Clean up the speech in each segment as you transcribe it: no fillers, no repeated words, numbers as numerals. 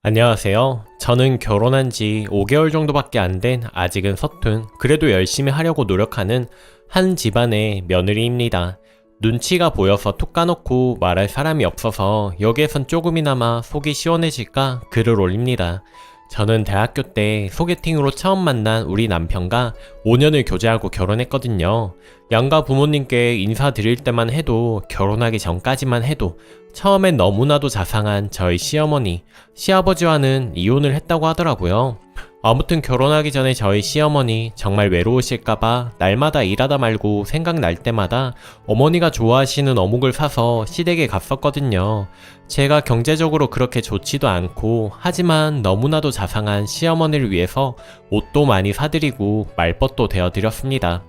안녕하세요. 저는 결혼한 지 5개월 정도밖에 안 된 아직은 서툰, 그래도 열심히 하려고 노력하는 한 집안의 며느리입니다. 눈치가 보여서 툭 까놓고 말할 사람이 없어서 여기에선 조금이나마 속이 시원해질까 글을 올립니다. 저는 대학교 때 소개팅으로 처음 만난 우리 남편과 5년을 교제하고 결혼했거든요. 양가 부모님께 인사드릴 때만 해도, 결혼하기 전까지만 해도 처음엔 너무나도 자상한 저희 시어머니, 시아버지와는 이혼을 했다고 하더라고요. 아무튼 결혼하기 전에 저희 시어머니 정말 외로우실까봐 날마다 일하다 말고 생각날 때마다 어머니가 좋아하시는 어묵을 사서 시댁에 갔었거든요. 제가 경제적으로 그렇게 좋지도 않고 하지만 너무나도 자상한 시어머니를 위해서 옷도 많이 사드리고 말벗도 대어드렸습니다.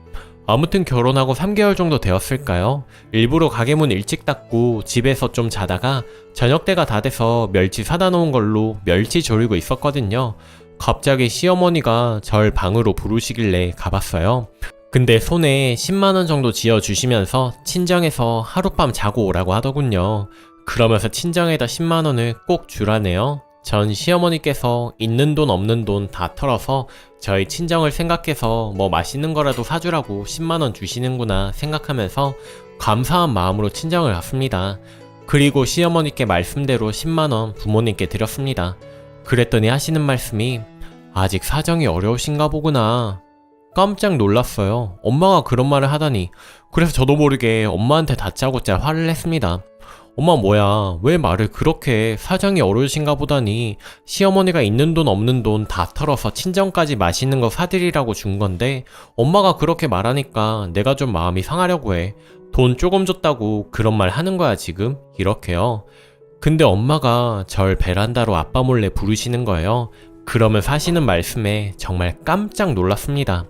아무튼 결혼하고 3개월 정도 되었을까요? 일부러 가게 문 일찍 닫고 집에서 좀 자다가 저녁 때가 다 돼서 멸치 사다 놓은 걸로 멸치 조리고 있었거든요. 갑자기 시어머니가 절 방으로 부르시길래 가봤어요. 근데 손에 10만원 정도 쥐어주시면서 친정에서 하룻밤 자고 오라고 하더군요. 그러면서 친정에다 10만원을 꼭 주라네요. 전 시어머니께서 있는 돈 없는 돈 다 털어서 저희 친정을 생각해서 뭐 맛있는 거라도 사주라고 10만원 주시는구나 생각하면서 감사한 마음으로 친정을 갔습니다. 그리고 시어머니께 말씀대로 10만원 부모님께 드렸습니다. 그랬더니 하시는 말씀이 아직 사정이 어려우신가 보구나. 깜짝 놀랐어요. 엄마가 그런 말을 하다니. 그래서 저도 모르게 엄마한테 다짜고짜 화를 냈습니다. 엄마 뭐야, 왜 말을 그렇게 사정이 어려우신가 보다니. 시어머니가 있는 돈 없는 돈 다 털어서 친정까지 맛있는 거 사드리라고 준 건데 엄마가 그렇게 말하니까 내가 좀 마음이 상하려고 해. 돈 조금 줬다고 그런 말 하는 거야 지금? 이렇게요. 근데 엄마가 절 베란다로 아빠 몰래 부르시는 거예요. 그러면서 하시는 말씀에 정말 깜짝 놀랐습니다.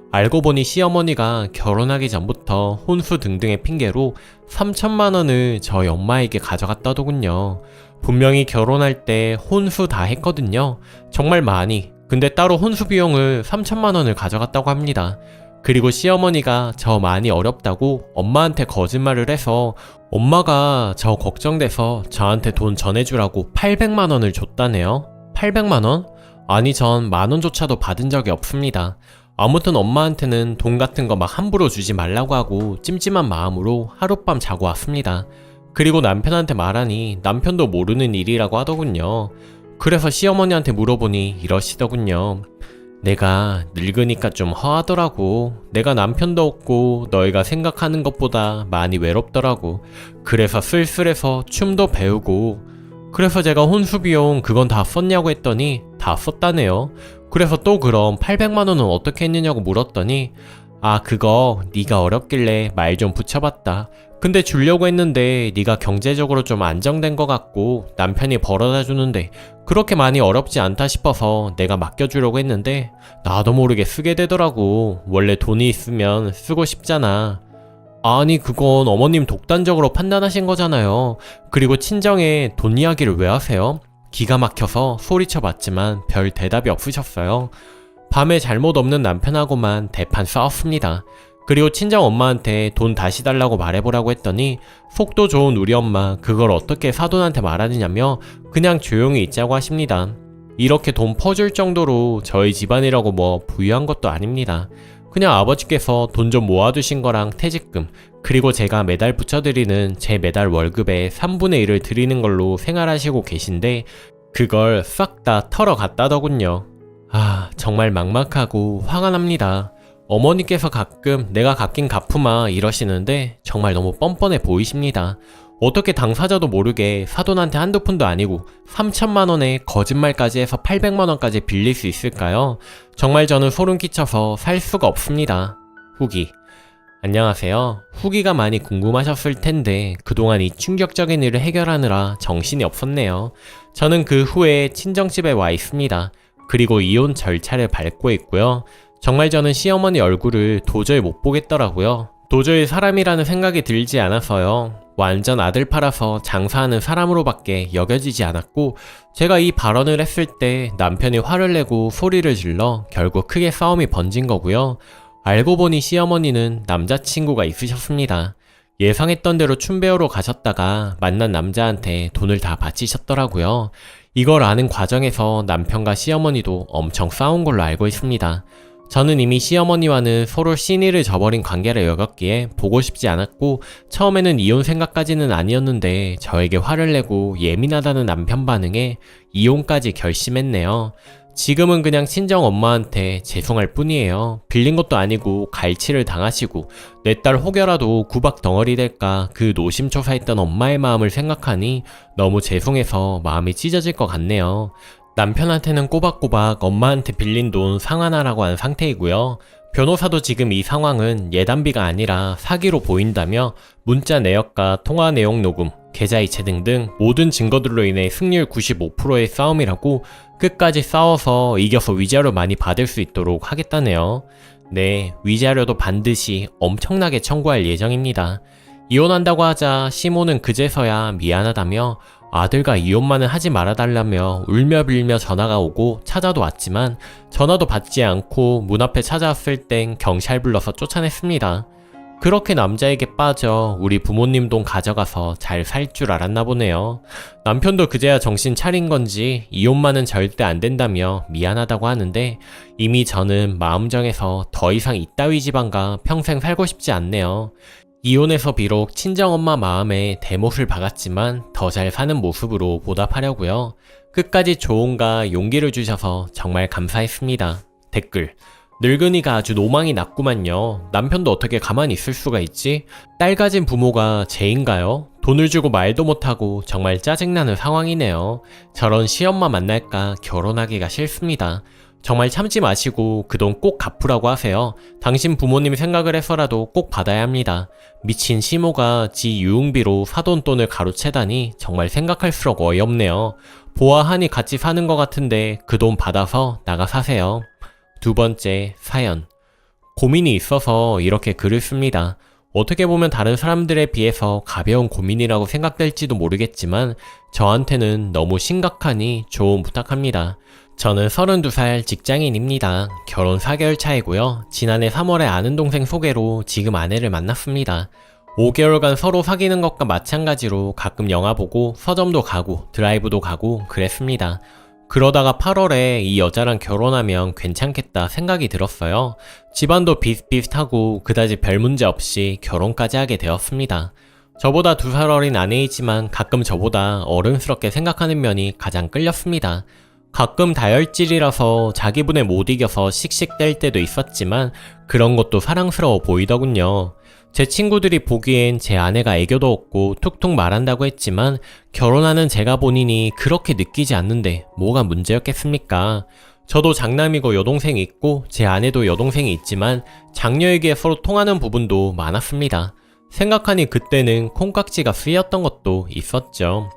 알고 보니 시어머니가 결혼하기 전부터 혼수 등등의 핑계로 3천만 원을 저희 엄마에게 가져갔다더군요. 분명히 결혼할 때 혼수 다 했거든요. 정말 많이. 근데 따로 혼수 비용을 3천만 원을 가져갔다고 합니다. 그리고 시어머니가 저 많이 어렵다고 엄마한테 거짓말을 해서 엄마가 저 걱정돼서 저한테 돈 전해주라고 800만 원을 줬다네요. 800만 원? 아니 전 만원조차도 받은 적이 없습니다. 아무튼 엄마한테는 돈 같은 거 막 함부로 주지 말라고 하고 찜찜한 마음으로 하룻밤 자고 왔습니다. 그리고 남편한테 말하니 남편도 모르는 일이라고 하더군요. 그래서 시어머니한테 물어보니 이러시더군요. 내가 늙으니까 좀 허하더라고. 내가 남편도 없고 너희가 생각하는 것보다 많이 외롭더라고. 그래서 쓸쓸해서 춤도 배우고. 그래서 제가 혼수 비용 그건 다 썼냐고 했더니 다 썼다네요. 그래서 또 그럼 800만 원은 어떻게 했느냐고 물었더니 아 그거 네가 어렵길래 말 좀 붙여봤다. 근데 주려고 했는데 네가 경제적으로 좀 안정된 것 같고 남편이 벌어다 주는데 그렇게 많이 어렵지 않다 싶어서 내가 맡겨주려고 했는데 나도 모르게 쓰게 되더라고. 원래 돈이 있으면 쓰고 싶잖아. 아니 그건 어머님 독단적으로 판단하신 거잖아요. 그리고 친정에 돈 이야기를 왜 하세요? 기가 막혀서 소리쳐 봤지만 별 대답이 없으셨어요. 밤에 잘못 없는 남편하고만 대판 싸웠습니다. 그리고 친정 엄마한테 돈 다시 달라고 말해보라고 했더니 속도 좋은 우리 엄마 그걸 어떻게 사돈한테 말하느냐며 그냥 조용히 있자고 하십니다. 이렇게 돈 퍼줄 정도로 저희 집안이라고 뭐 부유한 것도 아닙니다. 그냥 아버지께서 돈 좀 모아두신 거랑 퇴직금 그리고 제가 매달 붙여드리는 제 매달 월급의 3분의 1을 드리는 걸로 생활하시고 계신데 그걸 싹 다 털어갔다더군요. 아 정말 막막하고 화가 납니다. 어머니께서 가끔 내가 갚긴 갚으마 이러시는데 정말 너무 뻔뻔해 보이십니다. 어떻게 당사자도 모르게 사돈한테 한두 푼도 아니고 3천만 원에 거짓말까지 해서 800만 원까지 빌릴 수 있을까요? 정말 저는 소름 끼쳐서 살 수가 없습니다. 후기. 안녕하세요. 후기가 많이 궁금하셨을 텐데 그동안 이 충격적인 일을 해결하느라 정신이 없었네요. 저는 그 후에 친정집에 와 있습니다. 그리고 이혼 절차를 밟고 있고요. 정말 저는 시어머니 얼굴을 도저히 못 보겠더라고요. 도저히 사람이라는 생각이 들지 않아서요. 완전 아들 팔아서 장사하는 사람으로밖에 여겨지지 않았고 제가 이 발언을 했을 때 남편이 화를 내고 소리를 질러 결국 크게 싸움이 번진 거고요. 알고 보니 시어머니는 남자친구가 있으셨습니다. 예상했던 대로 춤 배우러 가셨다가 만난 남자한테 돈을 다 바치셨더라고요. 이걸 아는 과정에서 남편과 시어머니도 엄청 싸운 걸로 알고 있습니다. 저는 이미 시어머니와는 서로 신의를 저버린 관계를 여겼기에 보고 싶지 않았고 처음에는 이혼 생각까지는 아니었는데 저에게 화를 내고 예민하다는 남편 반응에 이혼까지 결심했네요. 지금은 그냥 친정 엄마한테 죄송할 뿐이에요. 빌린 것도 아니고 갈치를 당하시고 내 딸 혹여라도 구박 덩어리 될까 그 노심초사했던 엄마의 마음을 생각하니 너무 죄송해서 마음이 찢어질 것 같네요. 남편한테는 꼬박꼬박 엄마한테 빌린 돈 상환하라고 한 상태이고요. 변호사도 지금 이 상황은 예단비가 아니라 사기로 보인다며 문자 내역과 통화 내용 녹음, 계좌이체 등등 모든 증거들로 인해 승률 95%의 싸움이라고 끝까지 싸워서 이겨서 위자료 많이 받을 수 있도록 하겠다네요. 네, 위자료도 반드시 엄청나게 청구할 예정입니다. 이혼한다고 하자 시모는 그제서야 미안하다며 아들과 이혼만은 하지 말아달라며 울며 빌며 전화가 오고 찾아도 왔지만 전화도 받지 않고 문 앞에 찾아왔을 땐 경찰 불러서 쫓아냈습니다. 그렇게 남자에게 빠져 우리 부모님 돈 가져가서 잘 살 줄 알았나 보네요. 남편도 그제야 정신 차린 건지 이혼만은 절대 안 된다며 미안하다고 하는데 이미 저는 마음 정해서 더 이상 이따위 집안과 평생 살고 싶지 않네요. 이혼해서 비록 친정엄마 마음에 대못을 박았지만 더 잘 사는 모습으로 보답하려고요. 끝까지 조언과 용기를 주셔서 정말 감사했습니다. 댓글: 늙은이가 아주 노망이 났구만요. 남편도 어떻게 가만히 있을 수가 있지? 딸 가진 부모가 죄인가요? 돈을 주고 말도 못하고 정말 짜증나는 상황이네요. 저런 시엄마 만날까 결혼하기가 싫습니다. 정말 참지 마시고 그 돈 꼭 갚으라고 하세요. 당신 부모님 생각을 해서라도 꼭 받아야 합니다. 미친 시모가 지 유흥비로 사돈 돈을 가로채다니 정말 생각할수록 어이없네요. 보아하니 같이 사는 것 같은데 그 돈 받아서 나가 사세요. 두 번째 사연. 고민이 있어서 이렇게 글을 씁니다. 어떻게 보면 다른 사람들에 비해서 가벼운 고민이라고 생각될지도 모르겠지만 저한테는 너무 심각하니 조언 부탁합니다. 저는 32살 직장인입니다. 결혼 4개월 차이고요. 지난해 3월에 아는 동생 소개로 지금 아내를 만났습니다. 5개월간 서로 사귀는 것과 마찬가지로 가끔 영화 보고 서점도 가고 드라이브도 가고 그랬습니다. 그러다가 8월에 이 여자랑 결혼하면 괜찮겠다 생각이 들었어요. 집안도 비슷비슷하고 그다지 별 문제 없이 결혼까지 하게 되었습니다. 저보다 2살 어린 아내이지만 가끔 저보다 어른스럽게 생각하는 면이 가장 끌렸습니다. 가끔 다혈질이라서 자기분에 못 이겨서 씩씩댈 때도 있었지만 그런 것도 사랑스러워 보이더군요. 제 친구들이 보기엔 제 아내가 애교도 없고 툭툭 말한다고 했지만 결혼하는 제가 본인이 그렇게 느끼지 않는데 뭐가 문제였겠습니까? 저도 장남이고 여동생이 있고 제 아내도 여동생이 있지만 장녀에게 서로 통하는 부분도 많았습니다. 생각하니 그때는 콩깍지가 쓰였던 것도 있었죠.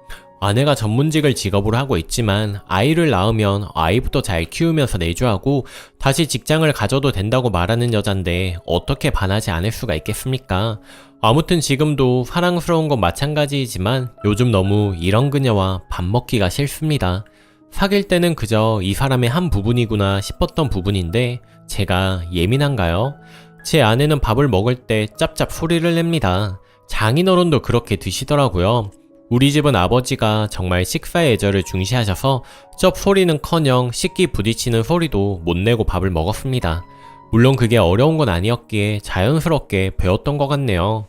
아내가 전문직을 직업으로 하고 있지만 아이를 낳으면 아이부터 잘 키우면서 내조하고 다시 직장을 가져도 된다고 말하는 여잔데 어떻게 반하지 않을 수가 있겠습니까? 아무튼 지금도 사랑스러운 건 마찬가지이지만 요즘 너무 이런 그녀와 밥 먹기가 싫습니다. 사귈 때는 그저 이 사람의 한 부분이구나 싶었던 부분인데 제가 예민한가요? 제 아내는 밥을 먹을 때 짭짭 소리를 냅니다. 장인어른도 그렇게 드시더라고요. 우리 집은 아버지가 정말 식사의 예절을 중시하셔서 쩝 소리는커녕 식기 부딪히는 소리도 못 내고 밥을 먹었습니다. 물론 그게 어려운 건 아니었기에 자연스럽게 배웠던 것 같네요.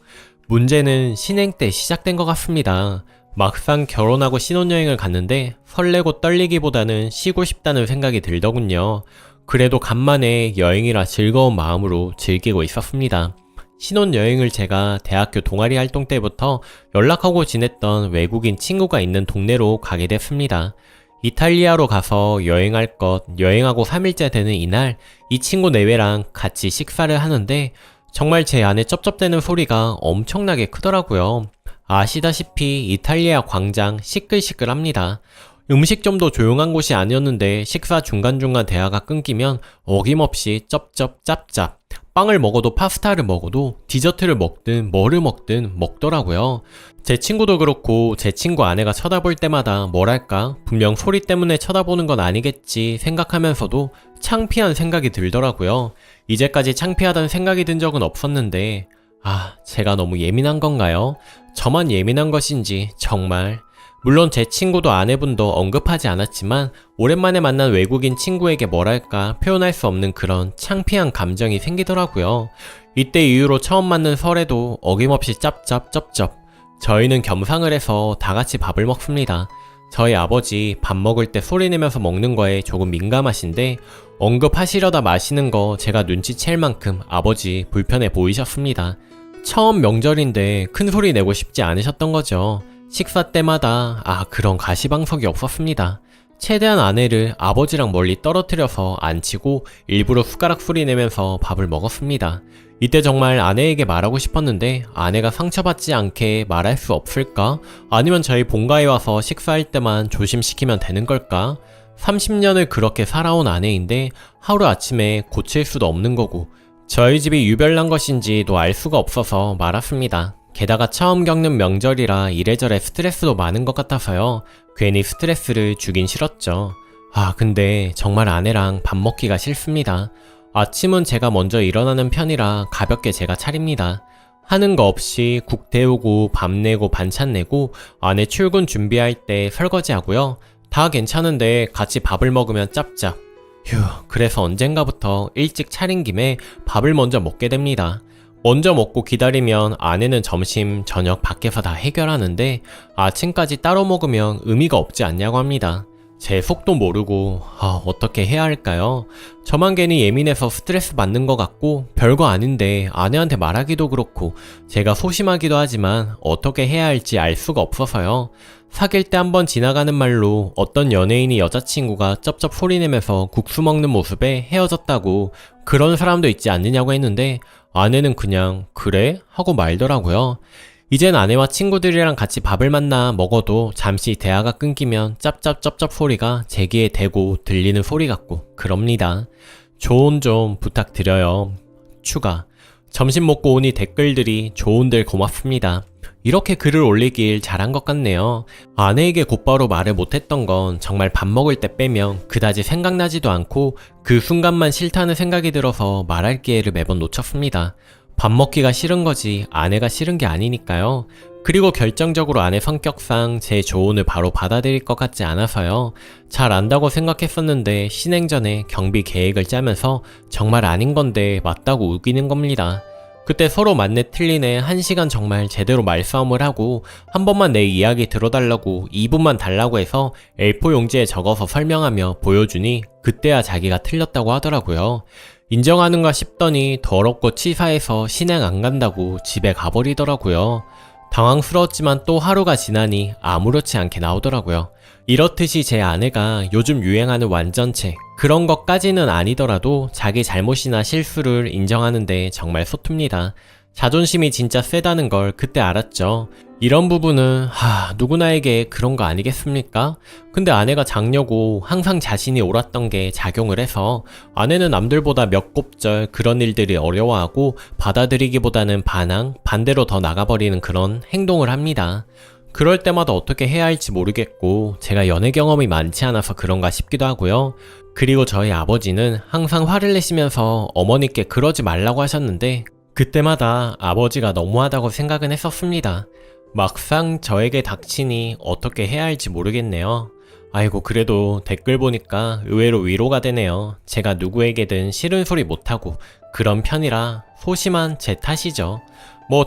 문제는 신행 때 시작된 것 같습니다. 막상 결혼하고 신혼여행을 갔는데 설레고 떨리기보다는 쉬고 싶다는 생각이 들더군요. 그래도 간만에 여행이라 즐거운 마음으로 즐기고 있었습니다. 신혼여행을 제가 대학교 동아리 활동 때부터 연락하고 지냈던 외국인 친구가 있는 동네로 가게 됐습니다. 이탈리아로 가서 여행할 것, 여행하고 3일째 되는 이날 이 친구 내외랑 같이 식사를 하는데 정말 제 안에 쩝쩝대는 소리가 엄청나게 크더라고요. 아시다시피 이탈리아 광장 시끌시끌합니다. 음식점도 조용한 곳이 아니었는데 식사 중간중간 대화가 끊기면 어김없이 쩝쩝 짭짭 빵을 먹어도 파스타를 먹어도 디저트를 먹든 뭐를 먹든 먹더라고요. 제 친구도 그렇고 제 친구 아내가 쳐다볼 때마다 뭐랄까 분명 소리 때문에 쳐다보는 건 아니겠지 생각하면서도 창피한 생각이 들더라고요. 이제까지 창피하다는 생각이 든 적은 없었는데 제가 너무 예민한 건가요? 저만 예민한 것인지 정말 물론 제 친구도 아내분도 언급하지 않았지만 오랜만에 만난 외국인 친구에게 뭐랄까 표현할 수 없는 그런 창피한 감정이 생기더라고요. 이때 이후로 처음 맞는 설에도 어김없이 짭짭. 저희는 겸상을 해서 다 같이 밥을 먹습니다. 저희 아버지 밥 먹을 때 소리 내면서 먹는 거에 조금 민감하신데 언급하시려다 마시는 거 제가 눈치챌 만큼 아버지 불편해 보이셨습니다. 처음 명절인데 큰 소리 내고 싶지 않으셨던 거죠. 식사 때마다 그런 가시방석이 없었습니다. 최대한 아내를 아버지랑 멀리 떨어뜨려서 앉히고 일부러 숟가락 소리 내면서 밥을 먹었습니다. 이때 정말 아내에게 말하고 싶었는데 아내가 상처받지 않게 말할 수 없을까? 아니면 저희 본가에 와서 식사할 때만 조심시키면 되는 걸까? 30년을 그렇게 살아온 아내인데 하루아침에 고칠 수도 없는 거고 저희 집이 유별난 것인지도 알 수가 없어서 말았습니다. 게다가 처음 겪는 명절이라 이래저래 스트레스도 많은 것 같아서요. 괜히 스트레스를 주긴 싫었죠. 근데 정말 아내랑 밥 먹기가 싫습니다. 아침은 제가 먼저 일어나는 편이라 가볍게 제가 차립니다. 하는 거 없이 국 데우고 밥 내고 반찬 내고 아내 출근 준비할 때 설거지하고요. 다 괜찮은데 같이 밥을 먹으면 짭짭. 그래서 언젠가부터 일찍 차린 김에 밥을 먼저 먹게 됩니다. 먼저 먹고 기다리면 아내는 점심, 저녁 밖에서 다 해결하는데 아침까지 따로 먹으면 의미가 없지 않냐고 합니다. 제 속도 모르고 어떻게 해야 할까요? 저만 괜히 예민해서 스트레스 받는 것 같고 별거 아닌데 아내한테 말하기도 그렇고 제가 소심하기도 하지만 어떻게 해야 할지 알 수가 없어서요. 사귈 때 한번 지나가는 말로 어떤 연예인이 여자친구가 쩝쩝 소리내면서 국수 먹는 모습에 헤어졌다고 그런 사람도 있지 않느냐고 했는데 아내는 그냥 그래? 하고 말더라고요. 이젠 아내와 친구들이랑 같이 밥을 만나 먹어도 잠시 대화가 끊기면 짭짭 소리가 제 귀에 대고 들리는 소리 같고 그럽니다. 조언 좀 부탁드려요. 추가. 점심 먹고 오니 댓글들이 좋은들 고맙습니다. 이렇게 글을 올리길 잘한 것 같네요. 아내에게 곧바로 말을 못했던 건 정말 밥 먹을 때 빼면 그다지 생각나지도 않고 그 순간만 싫다는 생각이 들어서 말할 기회를 매번 놓쳤습니다. 밥 먹기가 싫은 거지 아내가 싫은 게 아니니까요. 그리고 결정적으로 아내 성격상 제 조언을 바로 받아들일 것 같지 않아서요. 잘 안다고 생각했었는데 신행 전에 경비 계획을 짜면서 정말 아닌 건데 맞다고 우기는 겁니다. 그때 서로 맞네 틀리네 1시간 정말 제대로 말싸움을 하고 한 번만 내 이야기 들어달라고 2분만 달라고 해서 A4 용지에 적어서 설명하며 보여주니 그때야 자기가 틀렸다고 하더라고요. 인정하는가 싶더니 더럽고 치사해서 신행 안 간다고 집에 가버리더라고요. 당황스러웠지만 또 하루가 지나니 아무렇지 않게 나오더라고요. 이렇듯이 제 아내가 요즘 유행하는 완전체 그런 것까지는 아니더라도 자기 잘못이나 실수를 인정하는데 정말 서툽니다. 자존심이 진짜 세다는 걸 그때 알았죠. 이런 부분은 누구나에게 그런 거 아니겠습니까? 근데 아내가 장녀고 항상 자신이 옳았던 게 작용을 해서 아내는 남들보다 몇 곱절 그런 일들이 어려워하고 받아들이기보다는 반대로 더 나가버리는 그런 행동을 합니다. 그럴 때마다 어떻게 해야 할지 모르겠고 제가 연애 경험이 많지 않아서 그런가 싶기도 하고요. 그리고 저희 아버지는 항상 화를 내시면서 어머니께 그러지 말라고 하셨는데 그때마다 아버지가 너무하다고 생각은 했었습니다. 막상 저에게 닥치니 어떻게 해야 할지 모르겠네요. 아이고 그래도 댓글 보니까 의외로 위로가 되네요. 제가 누구에게든 싫은 소리 못하고 그런 편이라 소심한 제 탓이죠.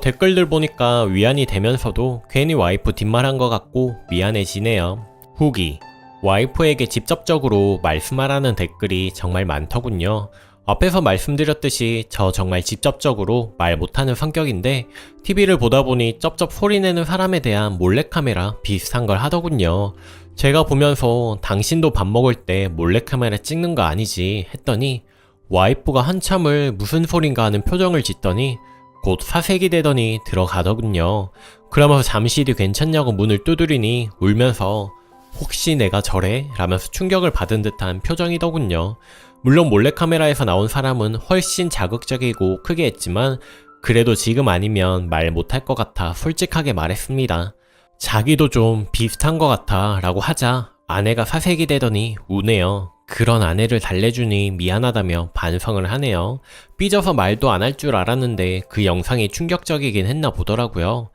댓글들 보니까 위안이 되면서도 괜히 와이프 뒷말한 것 같고 미안해지네요. 후기. 와이프에게 직접적으로 말씀하라는 댓글이 정말 많더군요. 앞에서 말씀드렸듯이 저 정말 직접적으로 말 못하는 성격인데 TV를 보다 보니 쩝쩝 소리내는 사람에 대한 몰래카메라 비슷한 걸 하더군요. 제가 보면서 당신도 밥 먹을 때 몰래카메라 찍는 거 아니지 했더니 와이프가 한참을 무슨 소린가 하는 표정을 짓더니 곧 사색이 되더니 들어가더군요. 그러면서 잠시 뒤 괜찮냐고 문을 두드리니 울면서 혹시 내가 저래? 라면서 충격을 받은 듯한 표정이더군요. 물론 몰래카메라에서 나온 사람은 훨씬 자극적이고 크게 했지만 그래도 지금 아니면 말 못할 것 같아 솔직하게 말했습니다. 자기도 좀 비슷한 것 같아 라고 하자 아내가 사색이 되더니 우네요. 그런 아내를 달래주니 미안하다며 반성을 하네요. 삐져서 말도 안 할 줄 알았는데 그 영상이 충격적이긴 했나 보더라고요.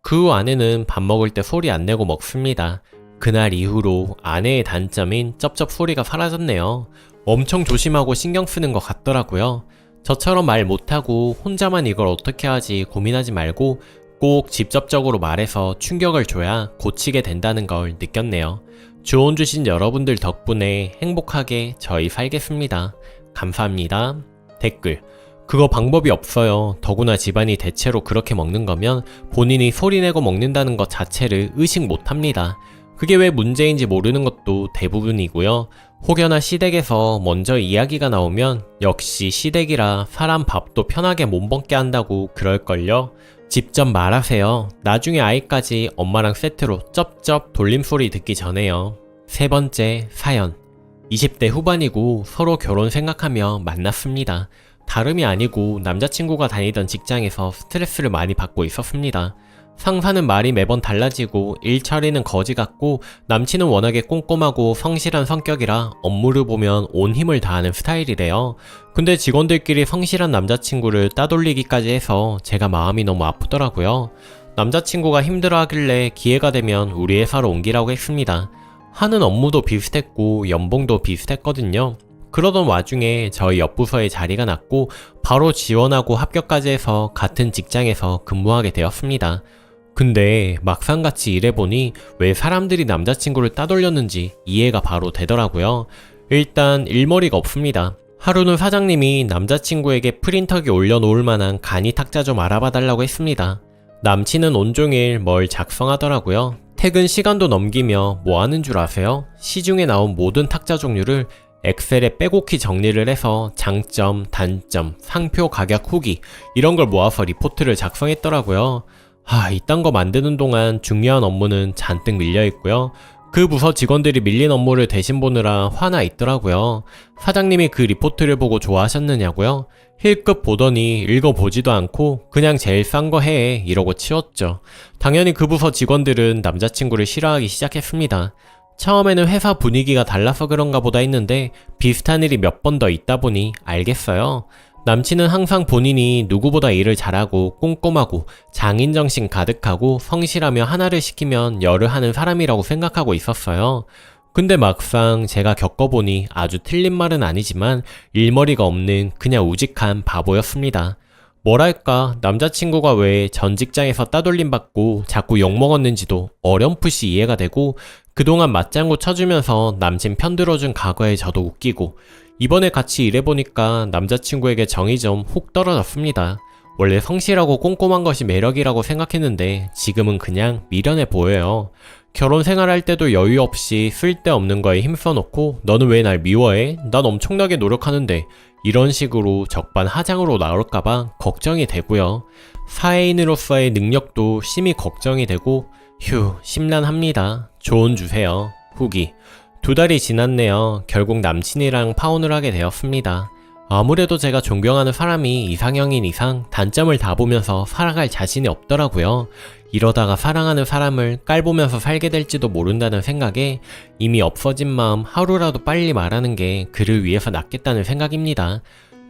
그 후 아내는 밥 먹을 때 소리 안 내고 먹습니다. 그날 이후로 아내의 단점인 쩝쩝 소리가 사라졌네요. 엄청 조심하고 신경 쓰는 것 같더라고요. 저처럼 말 못하고 혼자만 이걸 어떻게 하지 고민하지 말고 꼭 직접적으로 말해서 충격을 줘야 고치게 된다는 걸 느꼈네요. 조언 주신 여러분들 덕분에 행복하게 저희 살겠습니다. 감사합니다. 댓글: 그거 방법이 없어요. 더구나 집안이 대체로 그렇게 먹는 거면 본인이 소리내고 먹는다는 것 자체를 의식 못합니다. 그게 왜 문제인지 모르는 것도 대부분이고요. 혹여나 시댁에서 먼저 이야기가 나오면 역시 시댁이라 사람 밥도 편하게 못 먹게 한다고 그럴걸요. 직접 말하세요. 나중에 아이까지 엄마랑 세트로 쩝쩝 돌림소리 듣기 전에요. 세 번째 사연. 20대 후반이고 서로 결혼 생각하며 만났습니다. 다름이 아니고 남자친구가 다니던 직장에서 스트레스를 많이 받고 있었습니다. 상사는 말이 매번 달라지고 일처리는 거지 같고 남친은 워낙에 꼼꼼하고 성실한 성격이라 업무를 보면 온 힘을 다하는 스타일이래요. 근데 직원들끼리 성실한 남자친구를 따돌리기까지 해서 제가 마음이 너무 아프더라고요. 남자친구가 힘들어하길래 기회가 되면 우리 회사로 옮기라고 했습니다. 하는 업무도 비슷했고 연봉도 비슷했거든요. 그러던 와중에 저희 옆 부서에 자리가 났고 바로 지원하고 합격까지 해서 같은 직장에서 근무하게 되었습니다. 근데 막상 같이 일해보니 왜 사람들이 남자친구를 따돌렸는지 이해가 바로 되더라고요. 일단 일머리가 없습니다. 하루는 사장님이 남자친구에게 프린터기 올려놓을 만한 간이 탁자 좀 알아봐달라고 했습니다. 남친은 온종일 뭘 작성하더라고요. 퇴근 시간도 넘기며 뭐 하는 줄 아세요? 시중에 나온 모든 탁자 종류를 엑셀에 빼곡히 정리를 해서 장점, 단점, 상표 가격 후기 이런 걸 모아서 리포트를 작성했더라고요. 이딴 거 만드는 동안 중요한 업무는 잔뜩 밀려있고요. 그 부서 직원들이 밀린 업무를 대신 보느라 화나 있더라고요. 사장님이 그 리포트를 보고 좋아하셨느냐고요? 힐끗 보더니 읽어보지도 않고 그냥 제일 싼 거 해 이러고 치웠죠. 당연히 그 부서 직원들은 남자친구를 싫어하기 시작했습니다. 처음에는 회사 분위기가 달라서 그런가 보다 했는데 비슷한 일이 몇 번 더 있다 보니 알겠어요. 남친은 항상 본인이 누구보다 일을 잘하고 꼼꼼하고 장인정신 가득하고 성실하며 하나를 시키면 열을 하는 사람이라고 생각하고 있었어요. 근데 막상 제가 겪어보니 아주 틀린 말은 아니지만 일머리가 없는 그냥 우직한 바보였습니다. 뭐랄까, 남자친구가 왜 전 직장에서 따돌림 받고 자꾸 욕먹었는지도 어렴풋이 이해가 되고 그동안 맞장구 쳐주면서 남친 편들어준 과거에 저도 웃기고 이번에 같이 일해보니까 남자친구에게 정이 좀 훅 떨어졌습니다. 원래 성실하고 꼼꼼한 것이 매력이라고 생각했는데 지금은 그냥 미련해 보여요. 결혼 생활할 때도 여유 없이 쓸데없는 거에 힘써놓고 너는 왜 날 미워해? 난 엄청나게 노력하는데 이런 식으로 적반하장으로 나올까봐 걱정이 되고요. 사회인으로서의 능력도 심히 걱정이 되고 심란합니다. 조언 주세요. 후기. 2달이 지났네요. 결국 남친이랑 파혼을 하게 되었습니다. 아무래도 제가 존경하는 사람이 이상형인 이상 단점을 다 보면서 살아갈 자신이 없더라고요. 이러다가 사랑하는 사람을 깔보면서 살게 될지도 모른다는 생각에 이미 없어진 마음 하루라도 빨리 말하는 게 그를 위해서 낫겠다는 생각입니다.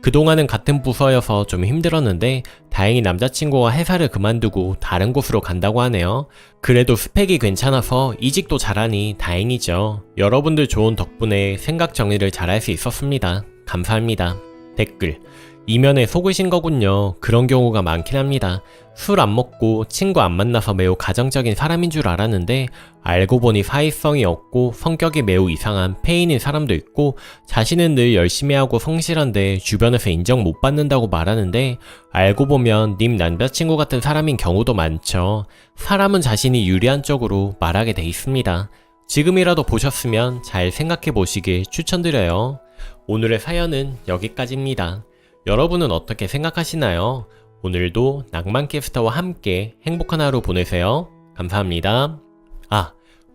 그동안은 같은 부서여서 좀 힘들었는데 다행히 남자친구가 회사를 그만두고 다른 곳으로 간다고 하네요. 그래도 스펙이 괜찮아서 이직도 잘하니 다행이죠. 여러분들 조언 덕분에 생각 정리를 잘할 수 있었습니다. 감사합니다. 댓글. 이면에 속으신 거군요. 그런 경우가 많긴 합니다. 술 안 먹고 친구 안 만나서 매우 가정적인 사람인 줄 알았는데 알고 보니 사회성이 없고 성격이 매우 이상한 폐인인 사람도 있고 자신은 늘 열심히 하고 성실한데 주변에서 인정 못 받는다고 말하는데 알고 보면 님 남자친구 같은 사람인 경우도 많죠. 사람은 자신이 유리한 쪽으로 말하게 돼 있습니다. 지금이라도 보셨으면 잘 생각해 보시길 추천드려요. 오늘의 사연은 여기까지입니다. 여러분은 어떻게 생각하시나요? 오늘도 낭만캐스터와 함께 행복한 하루 보내세요. 감사합니다.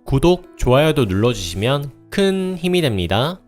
구독, 좋아요도 눌러주시면 큰 힘이 됩니다.